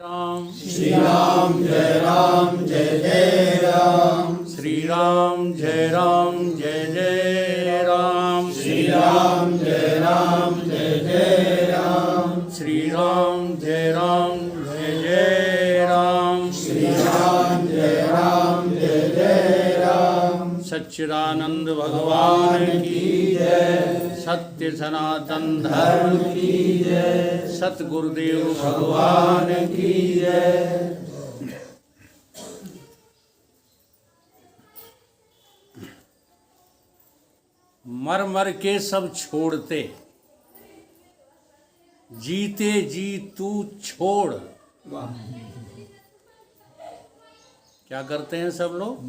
राम श्री राम जय जय राम। श्री राम जय जय राम। श्री राम जय जय राम। श्री राम जय जय राम। श्री राम जय जय राम। सच्चिदानंद भगवान की जय। सत्य सनातन धर्म की जय। सतगुरुदेव भगवान की जय। मर मर के सब छोड़ते, जीते जी तू छोड़। क्या करते हैं सब लोग?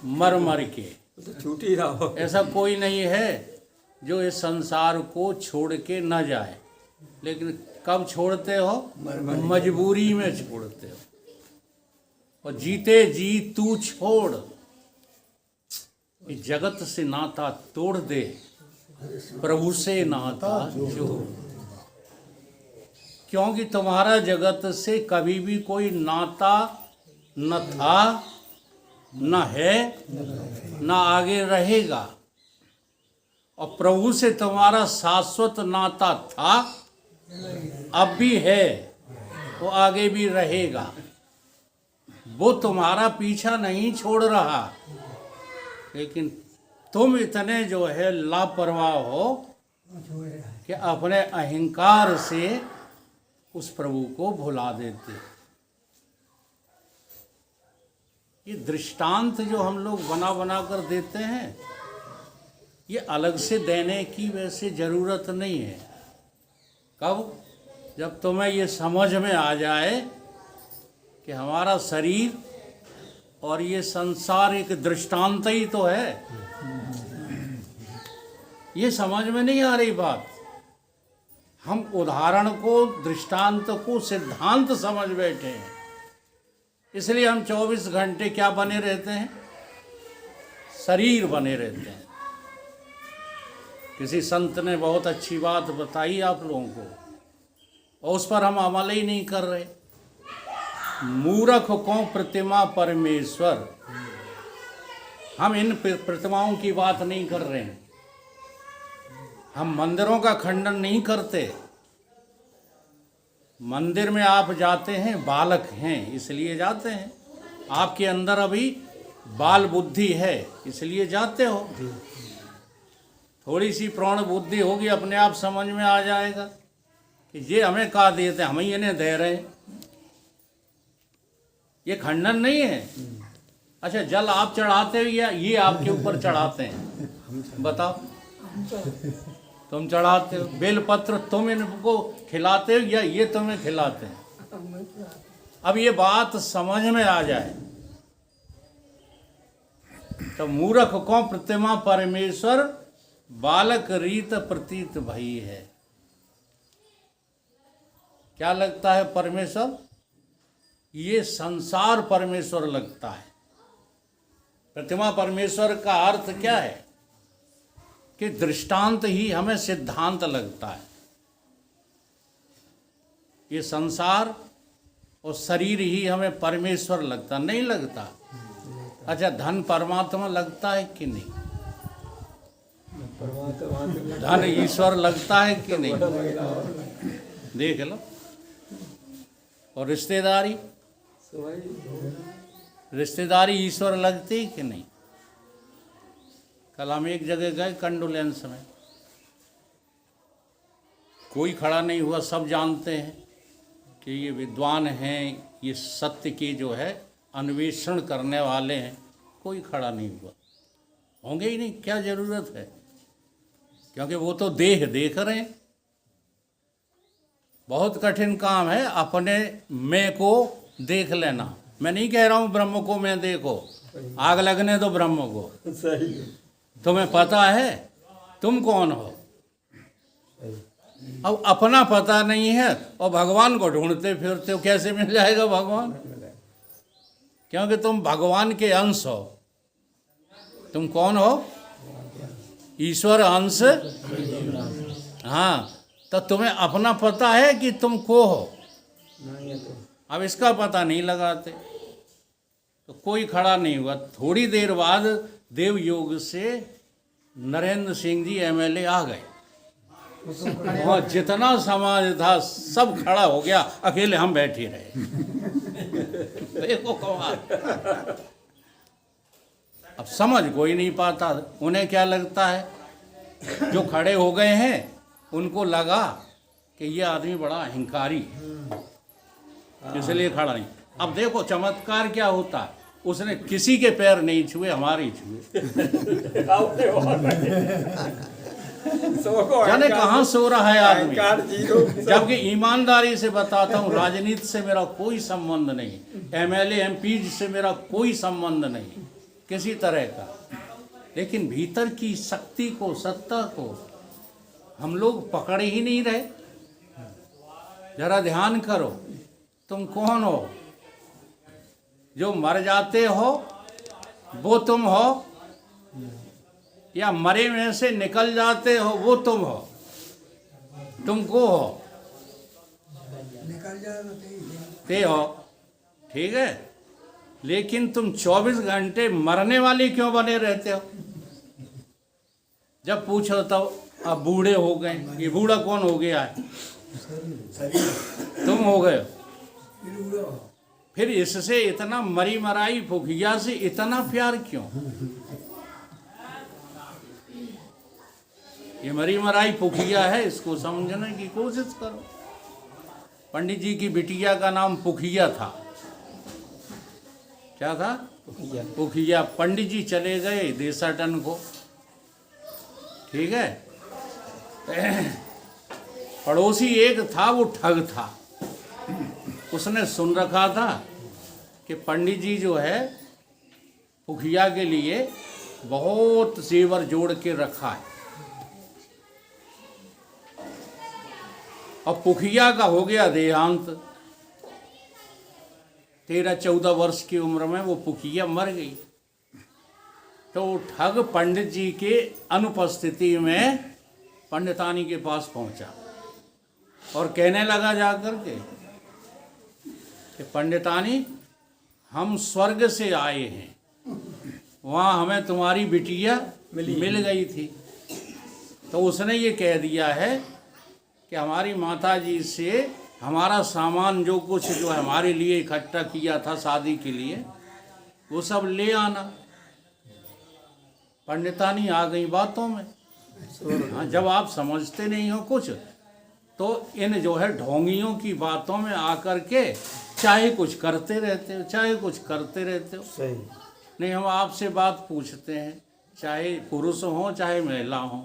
मर मर के। छूटी रहो। ऐसा कोई नहीं है जो इस संसार को छोड़ के न जाए, लेकिन कब छोड़ते हो? मजबूरी में छोड़ते हो। और जीते जी तू छोड़, इस जगत से नाता तोड़ दे, प्रभु से नाता जोड़। क्योंकि तुम्हारा जगत से कभी भी कोई नाता न था, न है, न आगे रहेगा। और प्रभु से तुम्हारा शाश्वत नाता था, अब भी है, वो आगे भी रहेगा। वो तुम्हारा पीछा नहीं छोड़ रहा, लेकिन तुम इतने जो है लापरवाह हो कि अपने अहंकार से उस प्रभु को भुला देते। ये दृष्टांत जो हम लोग बना बना कर देते हैं, ये अलग से देने की वैसे ज़रूरत नहीं है। कब? जब तुम्हें ये समझ में आ जाए कि हमारा शरीर और ये संसार एक दृष्टांत ही तो है। ये समझ में नहीं आ रही बात। हम उदाहरण को, दृष्टांत को सिद्धांत समझ बैठे हैं। इसलिए हम 24 घंटे क्या बने रहते हैं? शरीर बने रहते हैं। किसी संत ने बहुत अच्छी बात बताई आप लोगों को, और उस पर हम अमल ही नहीं कर रहे। मूर्ख को प्रतिमा परमेश्वर। हम इन प्रतिमाओं की बात नहीं कर रहे हैं। हम मंदिरों का खंडन नहीं करते। मंदिर में आप जाते हैं, बालक हैं इसलिए जाते हैं। आपके अंदर अभी बाल बुद्धि है इसलिए जाते हो। थोड़ी सी प्रौढ़ बुद्धि होगी, अपने आप समझ में आ जाएगा कि ये हमें कहा देते, हम ही इन्हें दे रहे हैं। ये खंडन नहीं है। अच्छा, जल आप चढ़ाते हो या ये आपके ऊपर चढ़ाते हैं? बताओ। तुम चढ़ाते हो। बेलपत्र तुम इनको खिलाते हो या ये तुम्हें खिलाते हैं? अब ये बात समझ में आ जाए तो मूर्ख को प्रतिमा परमेश्वर, बालक रीत प्रतीत भई है। क्या लगता है परमेश्वर? ये संसार परमेश्वर लगता है। प्रतिमा परमेश्वर का अर्थ क्या है? कि दृष्टांत ही हमें सिद्धांत लगता है। ये संसार और शरीर ही हमें परमेश्वर लगता नहीं लगता। अच्छा, धन परमात्मा लगता है कि नहीं? धन ईश्वर लगता है कि नहीं? देख लो। और रिश्तेदारी ईश्वर लगती है कि नहीं? कल हम एक जगह गए कंडोलेंस में, कोई खड़ा नहीं हुआ। सब जानते हैं कि ये विद्वान हैं, ये सत्य की जो है अन्वेषण करने वाले हैं। कोई खड़ा नहीं हुआ। होंगे ही नहीं, क्या ज़रूरत है? क्योंकि वो तो देह देख रहे हैं। बहुत कठिन काम है अपने मैं को देख लेना। मैं नहीं कह रहा हूँ ब्रह्म को मैं देखो, आग लगने दो ब्रह्म को। सही। तुम्हें पता है तुम कौन हो? अब अपना पता नहीं है और भगवान को ढूंढते फिरते हो, कैसे मिल जाएगा भगवान? क्योंकि तुम भगवान के अंश हो। तुम कौन हो? ईश्वर अंश। हाँ, तो तुम्हें अपना पता है कि तुम को हो? नहीं है तो अब इसका पता नहीं लगाते तो कोई खड़ा नहीं हुआ। थोड़ी देर बाद देवयोग से नरेंद्र सिंह जी एमएलए आ गए। वहाँ जितना समाज था सब खड़ा हो गया, अकेले हम बैठे रहे। देखो कमाल। अब समझ कोई नहीं पाता। उन्हें क्या लगता है, जो खड़े हो गए हैं उनको लगा कि ये आदमी बड़ा अहंकारी है, इसलिए खड़ा नहीं। अब देखो चमत्कार क्या होता है, उसने किसी के पैर नहीं छुए, हमारे ही छुए। जाने कहाँ सो रहा है आदमी। जबकि ईमानदारी से बताता हूँ, राजनीति से मेरा कोई संबंध नहीं, एमएलए एमपी से मेरा कोई संबंध नहीं किसी तरह का, लेकिन भीतर की शक्ति को, सत्ता को हम लोग पकड़ ही नहीं रहे। जरा ध्यान करो, तुम कौन हो? जो मर जाते हो वो तुम हो, या मरे में से निकल जाते हो वो तुम हो? तुम को हो? निकल जाए ते हो, ठीक है, लेकिन तुम 24 घंटे मरने वाले क्यों बने रहते हो? जब पूछो तो अब बूढ़े हो गए। ये बूढ़ा कौन हो गया है? तुम हो गए हो। फिर इससे इतना मरी मराई फुकिया से इतना प्यार क्यों? ये मरी मराई पुखिया है, इसको समझने की कोशिश करो। पंडित जी की बिटिया का नाम पुखिया था। क्या था? पुखिया। पंडित जी चले गए देसाटन को, ठीक है। पड़ोसी एक था, वो ठग था। उसने सुन रखा था कि पंडित जी जो है पुखिया के लिए बहुत जेवर जोड़ के रखा है। अब पुखिया का हो गया देहांत। 13-14 वर्ष की उम्र में वो पुखिया मर गई। तो ठग पंडित जी के अनुपस्थिति में पंडितानी के पास पहुंचा और कहने लगा जाकर के कि पंडितानी, हम स्वर्ग से आए हैं, वहाँ हमें तुम्हारी बिटिया मिल गई थी। तो उसने ये कह दिया है कि हमारी माता जी से हमारा सामान जो कुछ जो हमारे लिए इकट्ठा किया था शादी के लिए, वो सब ले आना। पंडितानी आ गई बातों में। हाँ, जब आप समझते नहीं हो कुछ तो इन जो है ढोंगियों की बातों में आकर के चाहे कुछ करते रहते हो, चाहे कुछ करते रहते हो। सही। नहीं, हम आपसे बात पूछते हैं, चाहे पुरुष हो चाहे महिला हो,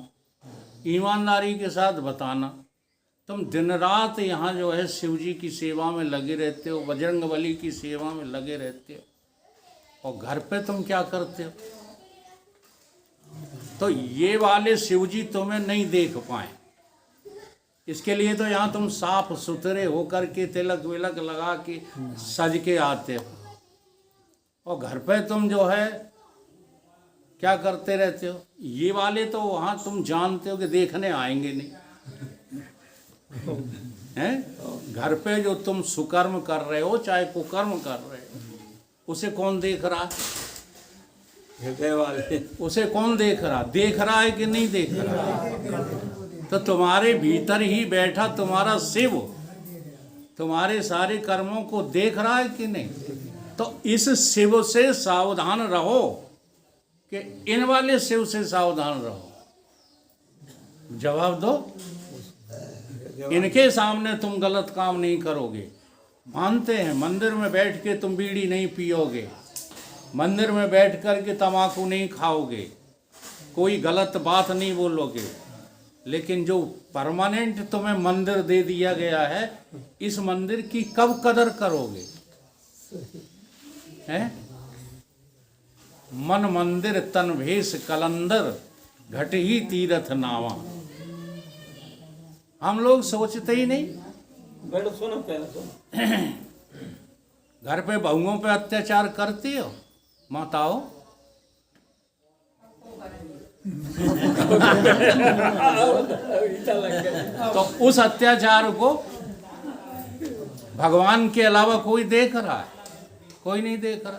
ईमानदारी के साथ बताना। तुम दिन रात यहाँ जो है शिव जी की सेवा में लगे रहते हो, बजरंग बली की सेवा में लगे रहते हो, और घर पे तुम क्या करते हो? तो ये वाले शिव जी तुम्हें नहीं देख पाए, इसके लिए तो यहाँ तुम साफ सुथरे होकर के तिलक विलक लगा के सज के आते हो, और घर पे तुम जो है क्या करते रहते हो? ये वाले तो वहाँ तुम जानते हो कि देखने आएंगे नहीं हैं। घर पे जो तुम सुकर्म कर रहे हो चाहे कुकर्म कर रहे हो, उसे कौन देख रहा? हृदय वाले। उसे कौन देख रहा? देख रहा है कि नहीं देख रहा? तो तुम्हारे भीतर ही बैठा तुम्हारा शिव तुम्हारे सारे कर्मों को देख रहा है कि नहीं? तो इस शिव से सावधान रहो कि इन वाले शिव से सावधान रहो। जवाब दो। इनके सामने तुम गलत काम नहीं करोगे। मानते हैं मंदिर में बैठ के तुम बीड़ी नहीं पियोगे, मंदिर में बैठ कर के तम्बाकू नहीं खाओगे, कोई गलत बात नहीं बोलोगे, लेकिन जो परमानेंट तुम्हें मंदिर दे दिया गया है, इस मंदिर की कब कदर करोगे? हैं? मन मंदिर तन भेष कलंदर, घट ही तीरथ नावा। हम लोग सोचते ही नहीं। बैठो, सुनो पहले सुनो। घर पे बहुओं पे अत्याचार करती हो माताओं? तो उस अत्याचार को भगवान के अलावा कोई देख रहा है? कोई नहीं देख रहा।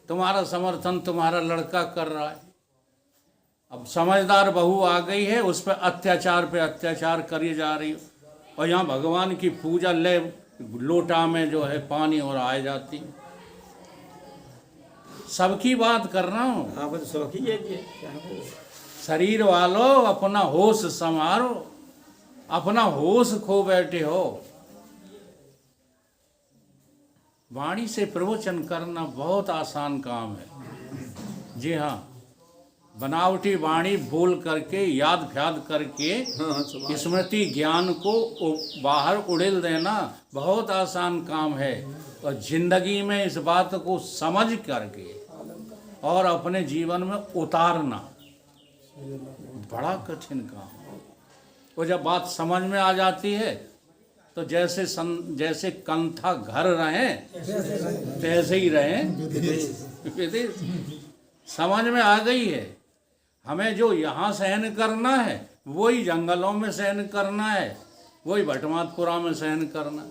तुम्हारा समर्थन तुम्हारा लड़का कर रहा है। अब समझदार बहू आ गई है, उस पर अत्याचार करी जा रही हो, और यहाँ भगवान की पूजा ले लोटा में जो है पानी और आ जाती। सबकी बात कर रहा हूँ। हाँ बस शौकी है जी, क्या करें? शरीर वालों अपना होश संभालो, अपना होश खो बैठे हो। वाणी से प्रवचन करना बहुत आसान काम है। जी हाँ, बनावटी वाणी बोल करके याद फ्याद करके हाँ सुबह स्मृति ज्ञान को बाहर उड़ेल देना बहुत आसान काम है, और जिंदगी में इस बात को समझ करके और अपने जीवन में उतारना बड़ा कठिन काम है। और जब बात समझ में आ जाती है तो जैसे कंथा घर रहे तैसे ही रहे विदेश। समझ में आ गई है, हमें जो यहाँ सहन करना है वही जंगलों में सहन करना है, वही भटमातपुरा में सहन करना।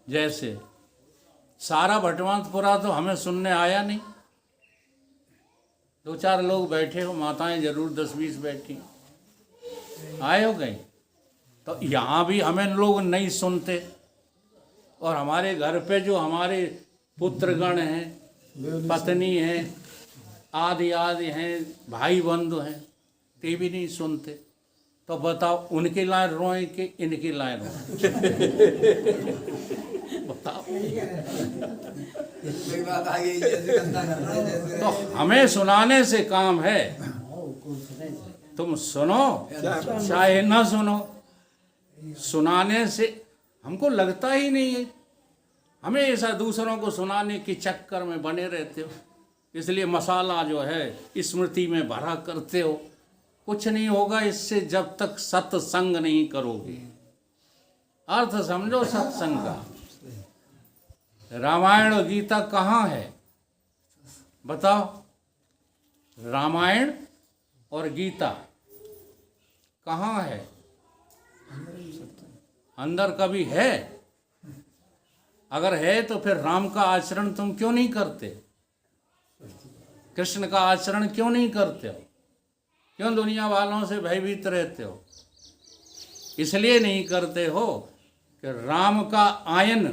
जैसे सारा भटमातपुरा तो हमें सुनने आया नहीं, 2-4 लोग बैठे हो, माताएं जरूर 10-20 बैठी आए हो गए। तो यहाँ भी हमें लोग नहीं सुनते, और हमारे घर पे जो हमारे पुत्रगण हैं, पत्नी हैं, आदि हैं, भाई बंधु हैं, ते भी नहीं सुनते। तो बताओ उनके लाए रोएं कि इनके लाए रोएं? बताओ। कोई बात आ गई जैसे कंधा कर रहा है जैसे तो हमें सुनाने से काम है। तुम सुनो चाहे ना सुनो, सुनाने से हमको लगता ही नहीं है। हमेशा दूसरों को सुनाने के चक्कर में बने रहते हो, इसलिए मसाला जो है स्मृति में भरा करते हो। कुछ नहीं होगा इससे जब तक सत्संग नहीं करोगे। अर्थ समझो सत्संग का। रामायण और गीता कहाँ है बताओ? रामायण और गीता कहाँ है? अंदर कभी है? अगर है तो फिर राम का आचरण तुम क्यों नहीं करते? कृष्ण का आचरण क्यों नहीं करते हो? क्यों दुनिया वालों से भयभीत रहते हो? इसलिए नहीं करते हो कि राम का आयन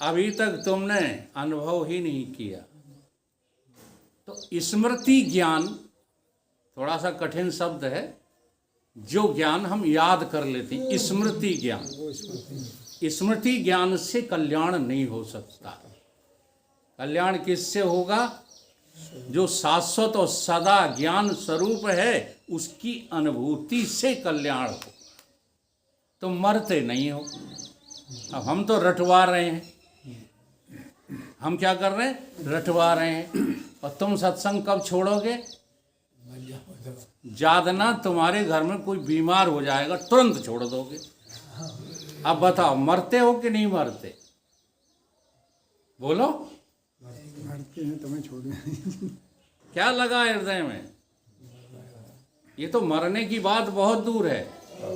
अभी तक तुमने अनुभव ही नहीं किया। तो स्मृति ज्ञान थोड़ा सा कठिन शब्द है, जो ज्ञान हम याद कर लेते हैं, स्मृति ज्ञान। स्मृति ज्ञान से कल्याण नहीं हो सकता। कल्याण किससे होगा? जो शाश्वत और सदा ज्ञान स्वरूप है उसकी अनुभूति से कल्याण हो। तुम मरते नहीं हो। अब हम तो रटवा रहे हैं। हम क्या कर रहे हैं? रटवा रहे हैं। और तुम सत्संग कब छोड़ोगे? जादना तुम्हारे घर में कोई बीमार हो जाएगा तुरंत छोड़ दोगे। अब बताओ मरते हो कि नहीं मरते? बोलो। मरते हैं तो मैं छोड़ दूँ। क्या लगा हृदय में? ये तो मरने की बात बहुत दूर है।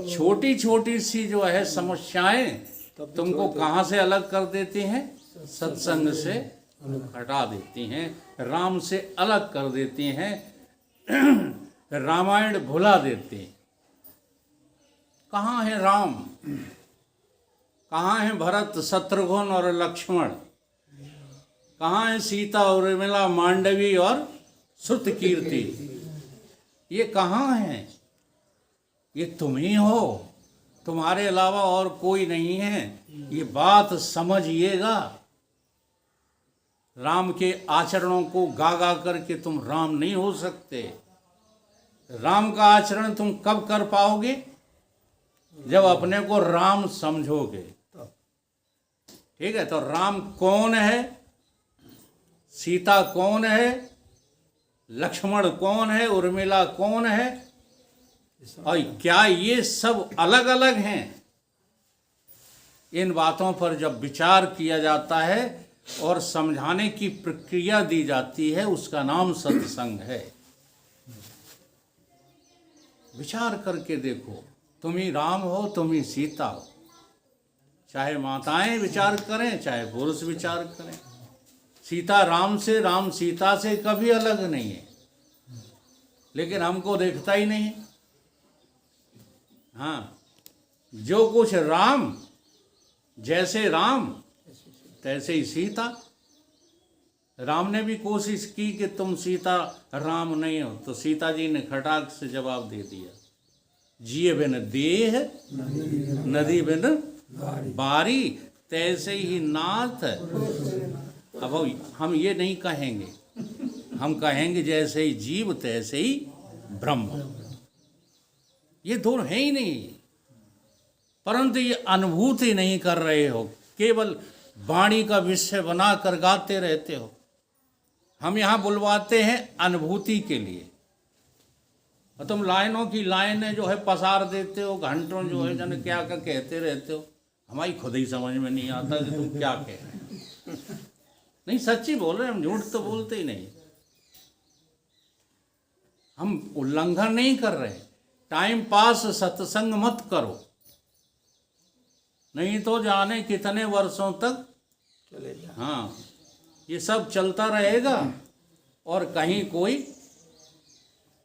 छोटी छोटी सी जो है समस्याएं तुमको कहाँ से अलग कर देती हैं? सत्संग से हटा देती हैं, राम से अलग कर देती हैं, रामायण भुला देते हैं। कहाँ है राम? कहाँ है भरत शत्रुघ्न और लक्ष्मण? कहाँ है सीता उर्मिला मांडवी और श्रुतकीर्ति? ये कहाँ है? ये तुम ही हो, तुम्हारे अलावा और कोई नहीं है। ये बात समझिएगा। राम के आचरणों को गा गा करके तुम राम नहीं हो सकते। राम का आचरण तुम कब कर पाओगे? जब अपने को राम समझोगे। ठीक है, तो राम कौन है? सीता कौन है? लक्ष्मण कौन है? उर्मिला कौन है? और क्या ये सब अलग अलग हैं? इन बातों पर जब विचार किया जाता है और समझाने की प्रक्रिया दी जाती है, उसका नाम सत्संग है। विचार करके देखो, तुम ही राम हो, तुम ही सीता हो। चाहे माताएं विचार करें, चाहे पुरुष विचार करें। सीता राम से, राम सीता से कभी अलग नहीं है, लेकिन हमको देखता ही नहीं है। हाँ, जो कुछ राम, जैसे राम तैसे ही सीता। राम ने भी कोशिश की कि तुम सीता राम नहीं हो, तो सीता जी ने खटाक से जवाब दे दिया, जिए बिन देह नदी बिन बारी, तैसे ही नाथ। अब हम ये नहीं कहेंगे, हम कहेंगे जैसे ही जीव तैसे ही ब्रह्म। ये दोनों है ही नहीं, परंतु ये अनुभूति नहीं कर रहे हो, केवल वाणी का विषय बनाकर गाते रहते हो। हम यहाँ बुलवाते हैं अनुभूति के लिए, और तुम लाइनों की लाइनें जो है पसार देते हो, घंटों जो है जाने क्या क्या कहते रहते हो। हमारी खुद ही समझ में नहीं आता कि तुम क्या कह रहे हो। नहीं, सच्ची बोल रहे हैं हम, झूठ तो बोलते ही नहीं। हम उल्लंघन नहीं कर रहे। टाइम पास सत्संग मत करो, नहीं तो जाने कितने वर्षों तक चलेगा। हाँ ये सब चलता रहेगा। और कहीं कोई,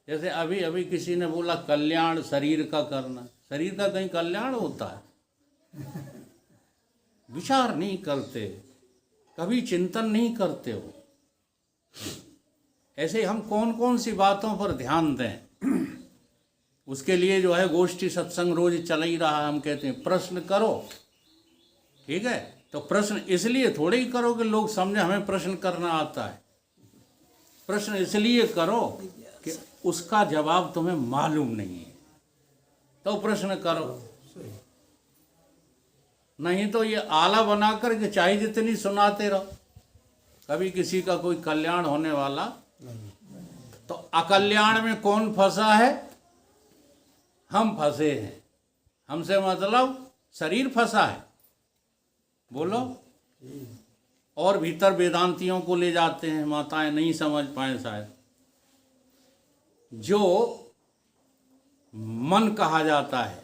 जैसे अभी अभी किसी ने बोला कल्याण शरीर का करना, शरीर का कहीं कल्याण होता है? विचार नहीं करते, कभी चिंतन नहीं करते हो। ऐसे हम कौन कौन सी बातों पर ध्यान दें? उसके लिए जो है गोष्ठी सत्संग रोज चल ही रहा है। हम कहते हैं प्रश्न करो, ठीक है, तो प्रश्न इसलिए थोड़े ही करो कि लोग समझे हमें प्रश्न करना आता है। प्रश्न इसलिए करो कि उसका जवाब तुम्हें मालूम नहीं है, तो प्रश्न करो। नहीं तो ये आला बनाकर के चाहे जितनी सुनाते रहो, कभी किसी का कोई कल्याण होने वाला। तो अकल्याण में कौन फंसा है? हम फंसे हैं। हमसे मतलब शरीर फंसा है। बोलो। और भीतर वेदांतियों को ले जाते हैं, माताएं नहीं समझ पाए शायद। जो मन कहा जाता है,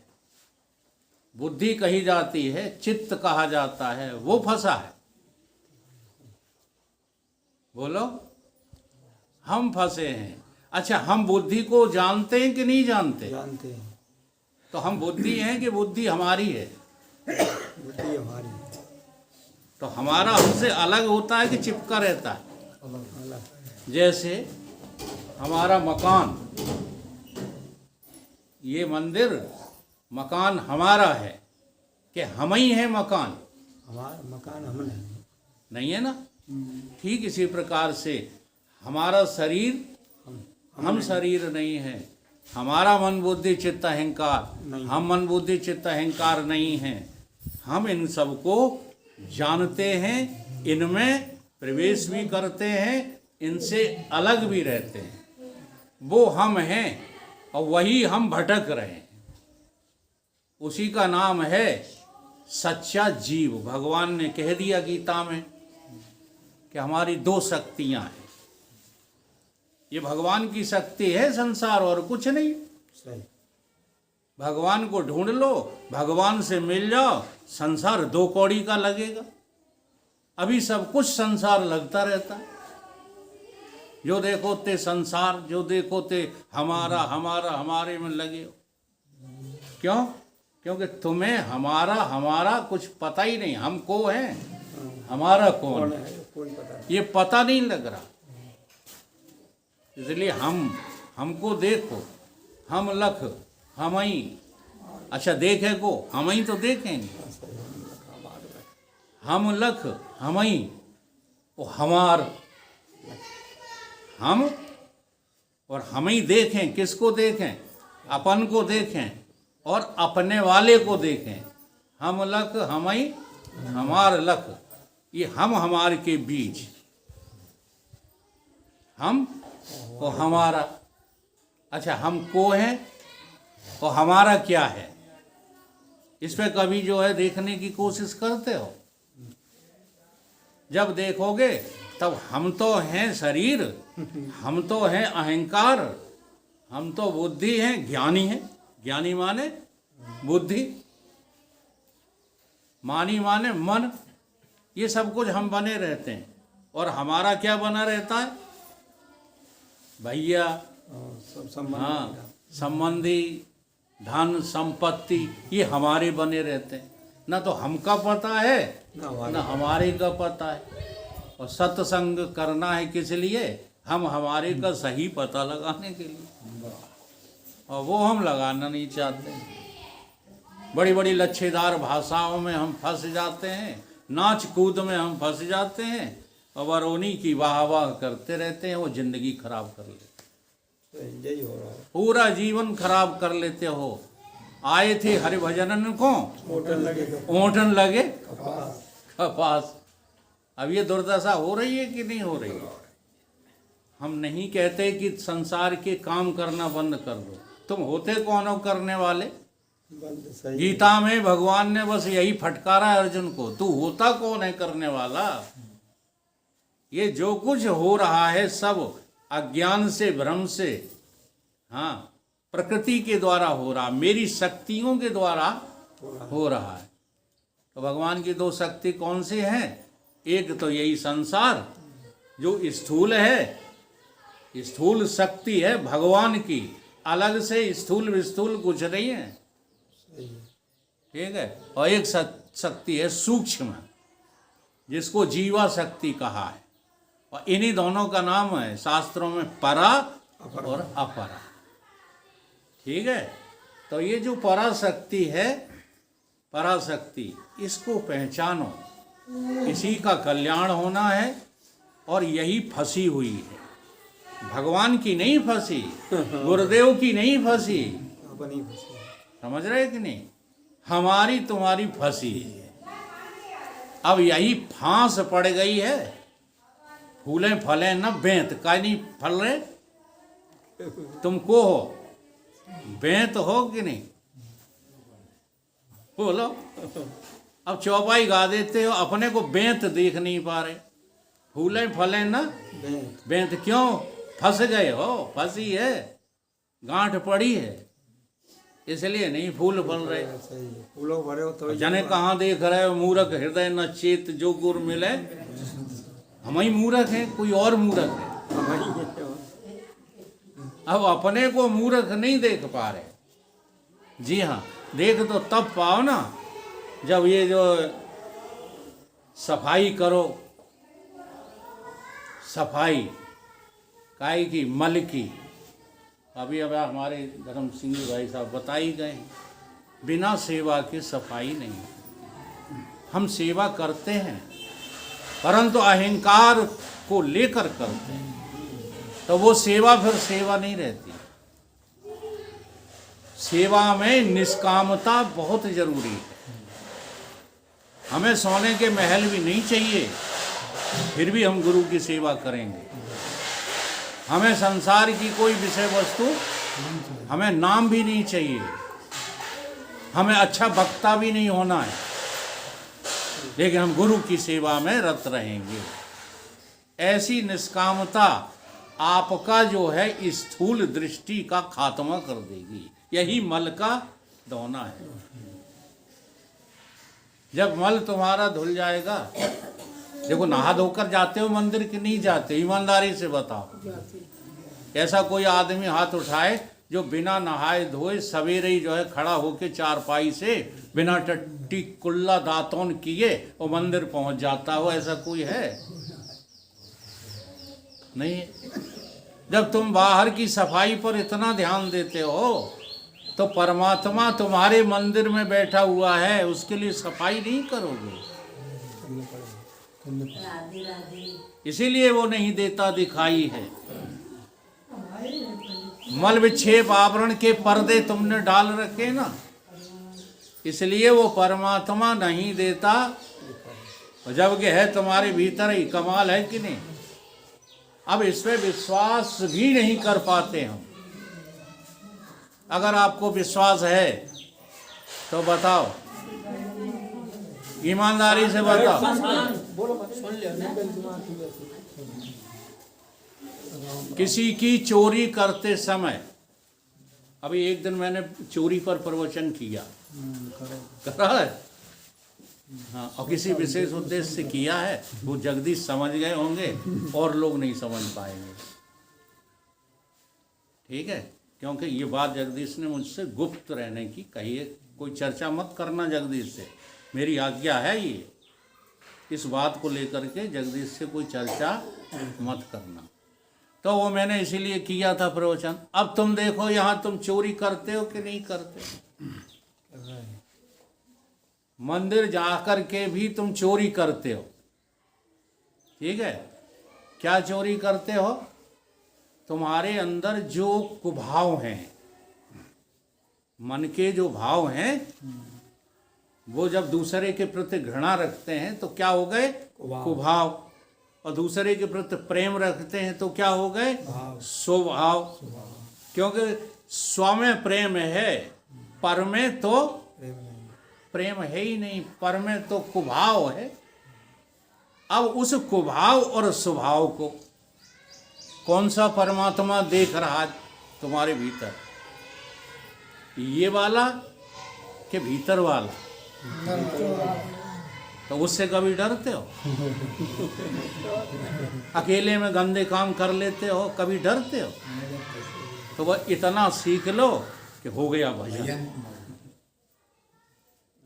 बुद्धि कही जाती है, चित्त कहा जाता है, वो फंसा है। बोलो, हम फंसे हैं। अच्छा, हम बुद्धि को जानते हैं कि नहीं जानते? जानते हैं। तो हम बुद्धि हैं कि बुद्धि हमारी है? बुद्धि हमारी है। तो हमारा हमसे अलग होता है कि चिपका रहता है? अलग। जैसे हमारा मकान, ये मंदिर मकान हमारा है कि हम ही हैं मकान? हमारा मकान हम नहीं है ना। ठीक इसी प्रकार से हमारा शरीर, हम शरीर नहीं है। हमारा मन बुद्धि चित्त अहंकार, हम मन बुद्धि चित्त अहंकार नहीं है। हम इन सबको जानते हैं, इनमें प्रवेश भी करते हैं, इनसे अलग भी रहते हैं। वो हम हैं और वही हम भटक रहे हैं। उसी का नाम है सच्चा जीव। भगवान ने कह दिया गीता में कि हमारी दो शक्तियां हैं। ये भगवान की शक्ति है संसार, और कुछ नहीं। सही। भगवान को ढूंढ लो, भगवान से मिल जाओ, संसार दो कौड़ी का लगेगा। अभी सब कुछ संसार लगता रहता है। जो देखो ते संसार, जो देखो ते हमारा हमारा हमारे में लगे हो। क्यों? क्योंकि तुम्हें हमारा हमारा कुछ पता ही नहीं। हमको है, हमारा कौन है कोई पता नहीं। ये पता नहीं लग रहा। इसलिए हमको देखो, हम लख हम ही। अच्छा, देखे को हम ही तो देखेंगे। हम लख हम ही, वो हमार हम, और हम ही देखें। किसको देखें? अपन को देखें और अपने वाले को देखें। हम लख हम ही, हमार लख। ये हम हमारे के बीच, हम और हमारा। अच्छा, हम को हैं और हमारा क्या है? इस पे कभी जो है देखने की कोशिश करते हो? जब देखोगे तब हम तो हैं शरीर, हम तो हैं अहंकार, हम तो बुद्धि हैं, ज्ञानी हैं। ज्ञानी माने बुद्धि। मानी माने मन, ये सब कुछ हम बने रहते हैं। और हमारा क्या बना रहता है? भैया, और सब संबंध हाँ, संबंधी, धन संपत्ति, ये हमारे बने रहते हैं। ना तो हमका पता है ना हमारे का पता है। और सत्संग करना है किस लिए? हम हमारे का सही पता लगाने के लिए, और वो हम लगाना नहीं चाहते। बड़ी बड़ी लच्छेदार भाषाओं में हम फंस जाते हैं, नाच कूद में हम फंस जाते हैं, और उन्हीं की वाह वाह करते रहते हैं। वो जिंदगी खराब कर लेते, तो यही हो रहा है। पूरा जीवन खराब कर लेते हो। आए थे हरिभजनन को, होटल लगेगा ओंठन लगे कपास। कपास। अब ये दुर्दशा हो रही है कि नहीं हो रही है? हम नहीं कहते कि संसार के काम करना बंद कर दो। तुम होते कौन हो करने वाले? बंद सही। गीता में भगवान ने बस यही फटकारा है अर्जुन को, तू होता कौन है करने वाला? ये जो कुछ हो रहा है सब अज्ञान से, भ्रम से, हाँ, प्रकृति के द्वारा हो रहा, मेरी शक्तियों के द्वारा हो रहा है। तो भगवान की दो शक्ति कौन सी हैं? एक तो यही संसार जो स्थूल है, स्थूल शक्ति है भगवान की, अलग से स्थूल विस्थूल कुछ नहीं है, सही है। ठीक है। और एक शक्ति है सूक्ष्म, जिसको जीवा शक्ति कहा है। और इन्हीं दोनों का नाम है शास्त्रों में परा और अपरा, ठीक है। तो ये जो पराशक्ति है, पराशक्ति, इसको पहचानो, इसी का कल्याण होना है। और यही फंसी हुई है, भगवान की नहीं फंसी, गुरुदेव की नहीं फंसी, अपनी फंसी। समझ रहे कि नहीं? हमारी तुम्हारी फंसी है। अब यही फांस पड़ गई है। फूले फले न बेंत, का नहीं फल रहे? तुमको हो बेंत हो कि नहीं? बोलो। अब चौपाई गा देते हो, अपने को बेंत देख नहीं पा रहे। फूले फले न बेंत, क्यों? फंस गए हो, फंसी है, गांठ पड़ी है, इसलिए नहीं फूल फल रहे। सही है। फूलों भरे हो तो जने कहाँ देख रहे हो? मूर्ख हृदय न चेत, जो गुर मिले। हम ही मूर्ख हैं, कोई और मूर्ख है? अब अपने को मूर्ख नहीं देख पा रहे। जी हाँ, देख तो तब पाओ ना जब ये जो सफाई करो, सफाई काय की, मल की। अभी अब हमारे धर्म सिंह भाई साहब बता ही गए, बिना सेवा के सफाई नहीं। हम सेवा करते हैं परंतु अहंकार को लेकर करते हैं, तो वो सेवा फिर सेवा नहीं रहती। सेवा में निष्कामता बहुत जरूरी है। हमें सोने के महल भी नहीं चाहिए, फिर भी हम गुरु की सेवा करेंगे। हमें संसार की कोई विषय वस्तु, हमें नाम भी नहीं चाहिए, हमें अच्छा वक्ता भी नहीं होना है, लेकिन हम गुरु की सेवा में रत रहेंगे। ऐसी निष्कामता आपका जो है स्थूल दृष्टि का खात्मा कर देगी। यही मल का धोना है। जब मल तुम्हारा धुल जाएगा, देखो नहा धोकर जाते हो मंदिर कि नहीं जाते? ईमानदारी से बताओ। ऐसा कोई आदमी हाथ उठाए जो बिना नहाए धोए सवेरे ही जो है खड़ा होके चारपाई से बिना टट्टी कुल्ला दातौन किए वो मंदिर पहुंच जाता हो? ऐसा कोई है? नहीं। जब तुम बाहर की सफाई पर इतना ध्यान देते हो तो परमात्मा तुम्हारे मंदिर में बैठा हुआ है, उसके लिए सफाई नहीं करोगे? इसीलिए वो नहीं देता दिखाई है। मल विक्षेप आवरण के पर्दे तुमने डाल रखे ना, इसलिए वो परमात्मा नहीं देता। जबकि है तुम्हारे भीतर ही। कमाल है कि नहीं? अब इस पे विश्वास भी नहीं कर पाते हम। अगर आपको विश्वास है तो बताओ, ईमानदारी से बताओ। किसी की चोरी करते समय, अभी एक दिन मैंने चोरी पर प्रवचन किया, करा है। हाँ, और किसी विशेष उद्देश्य से किया है, वो जगदीश समझ गए होंगे और लोग नहीं समझ पाएंगे। ठीक है, क्योंकि ये बात जगदीश ने मुझसे गुप्त रहने की कही है। कोई चर्चा मत करना जगदीश से, मेरी आज्ञा है ये। इस बात को लेकर के जगदीश से कोई चर्चा मत करना। तो वो मैंने इसीलिए किया था प्रवचन। अब तुम देखो यहाँ तुम चोरी करते हो कि नहीं करते हो? मंदिर जाकर के भी तुम चोरी करते हो। ठीक है, क्या चोरी करते हो? तुम्हारे अंदर जो कुभाव हैं, मन के जो भाव हैं, वो जब दूसरे के प्रति घृणा रखते हैं तो क्या हो गए? कुभाव। और दूसरे के प्रति प्रेम रखते हैं तो क्या हो गए? स्वभाव। क्योंकि स्व में प्रेम है, पर में तो प्रेम है ही नहीं, पर में तो कुभाव है। अब उस कुभाव और स्वभाव को कौन सा परमात्मा देख रहा है तुम्हारे भीतर? ये वाला कि भीतर वाला? तो उससे कभी डरते हो? अकेले में गंदे काम कर लेते हो, कभी डरते हो? तो वह इतना सीख लो कि हो गया भजन।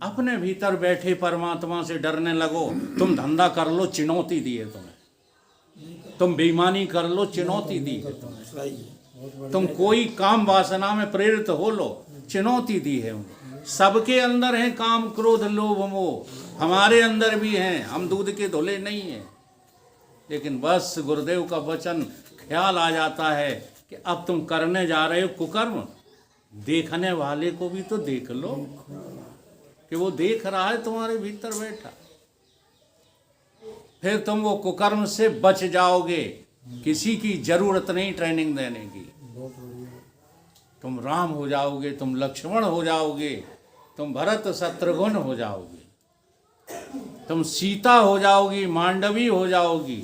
अपने भीतर बैठे परमात्मा से डरने लगो। तुम धंधा कर लो, चुनौती दी है तुम्हें। तुम बेईमानी कर लो, चुनौती दी है तुम्हें। तुम कोई काम वासना में प्रेरित हो लो, चुनौती दी है उन्हें। सबके अंदर है काम, क्रोध, लोभ, मोह, हमारे अंदर भी हैं। हम दूध के धुले नहीं हैं। लेकिन बस गुरुदेव का वचन ख्याल आ जाता है कि अब तुम करने जा रहे हो कुकर्म, देखने वाले को भी तो देख लो कि वो देख रहा है तुम्हारे भीतर बैठा। फिर तुम वो कुकर्म से बच जाओगे। किसी की जरूरत नहीं ट्रेनिंग देने की। तुम राम हो जाओगे, तुम लक्ष्मण हो जाओगे, तुम भरत शत्रुघ्न हो जाओगे, तुम सीता हो जाओगी, मांडवी हो जाओगी,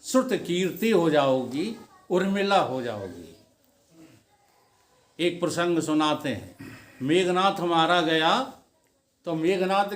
श्रुत कीर्ति हो जाओगी, उर्मिला हो जाओगी। एक प्रसंग सुनाते हैं। मेघनाथ मारा गया तो मेघनाथ